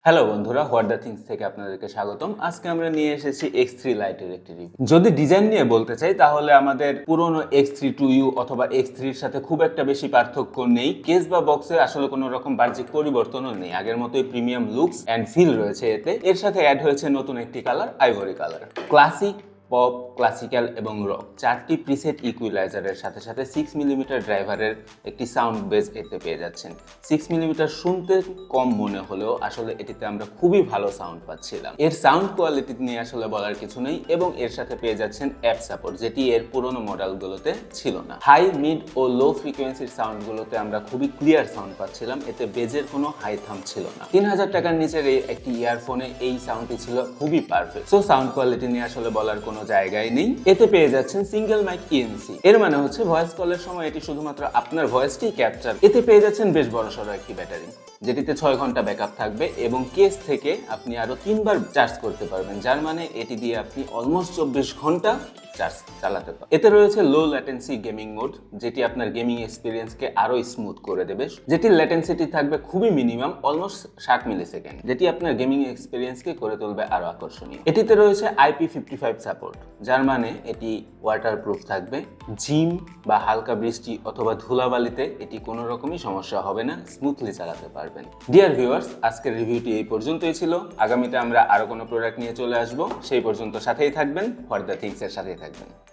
Hello বন্ধুরা, what the things থেকে আপনাদেরকে স্বাগতম। আজকে আমরা নিয়ে এসেছি X3 লাইটের একটি রিভিউ। যদি ডিজাইন নিয়ে বলতে চাই তাহলে আমাদের পুরনো X3 2U অথবা X3 এর সাথে খুব একটা বেশি পার্থক্য নেই। কেস বা বক্সে আসলে কোনো রকম বাহ্যিক পরিবর্তনও নেই। আগের মতোই প্রিমিয়াম লুকস অ্যান্ড ফিল রয়েছে এতে। এর সাথে অ্যাড হয়েছে নতুন একটি colour, ivory colour. Classic, pop, classical এবং রক চারটি প্রিসেট ইকুইলাইজারের সাথে সাথে 6mm ড্রাইভারের একটি সাউন্ড বেস এতে পেয়ে যাচ্ছেন। 6mm শুনতে কম মনে হলেও আসলে এটিতে আমরা খুবই ভালো সাউন্ড পাচ্ছিলাম। এর সাউন্ড কোয়ালিটি নিয়ে আসলে বলার কিছু নেই এবং এর সাথে পেয়ে যাচ্ছেন অ্যাপ সাপোর্ট, যেটি এর পুরোনো মডেলগুলোতে ছিল না। হাই, মিড ও লো ফ্রিকোয়েন্সির সাউন্ডগুলোতে আমরা খুবই ক্লিয়ার সাউন্ড পাচ্ছিলাম, এতে বেজের কোনো হাই থাম ছিল না। 3000 টাকার নিচের এই একটি ইয়ারফোনে এই সাউন্ডটি ছিল খুবই পারফেক্ট। সো সাউন্ড কোয়ালিটি নিয়ে আসলে বলার কোনো জায়গায় নেই। এতে পেয়ে যাচ্ছেন সিঙ্গেল মাইক ইএনসি, এর মানে হচ্ছে ভয়েস কলের সময় এটি শুধুমাত্র আপনার ভয়েসটি ক্যাপচার। এতে পেয়ে যাচ্ছেন বেশ বড়সড় একটি ব্যাটারি, যেটিতে 6 ঘন্টা ব্যাকআপ থাকবে এবং কেস থেকে আপনি আরো 3 বার চার্জ করতে পারবেন, যার মানে এটি দিয়ে আপনি অলমোস্ট 24 ঘন্টা চার্জ চালাতে পারবেন। এতে রয়েছে লো ল্যাটেন্সি গেমিং মোড, যেটি আপনার গেমিং এক্সপিরিয়েন্সকে আরো স্মুথ করে দেবে, যেটির ল্যাটেন্সিটি থাকবে খুবই মিনিমাম, অলমোস্ট 60 মিলিসেকেন্ড, যেটি আপনার গেমিং এক্সপিরিয়েন্সকে করে তুলবে আরো আকর্ষণীয়। এটিতে রয়েছে IP55 সাপোর্ট, যার মানে এটি ওয়াটারপ্রুফ থাকবে। জিম বা হালকা বৃষ্টি অথবা ধুলাবালিতে এটি কোনো রকমই সমস্যা হবে না, স্মুথলি চালাতে পারবেন। ডিয়ার ভিউয়ার্স, আজকের রিভিউটি এই পর্যন্তই ছিল। আগামীতে আমরা আরো কোনো প্রোডাক্ট নিয়ে চলে আসব। সেই পর্যন্ত সাথেই থাকবেন, হোয়াট দ্য থিংস এর সাথেই থাকবেন।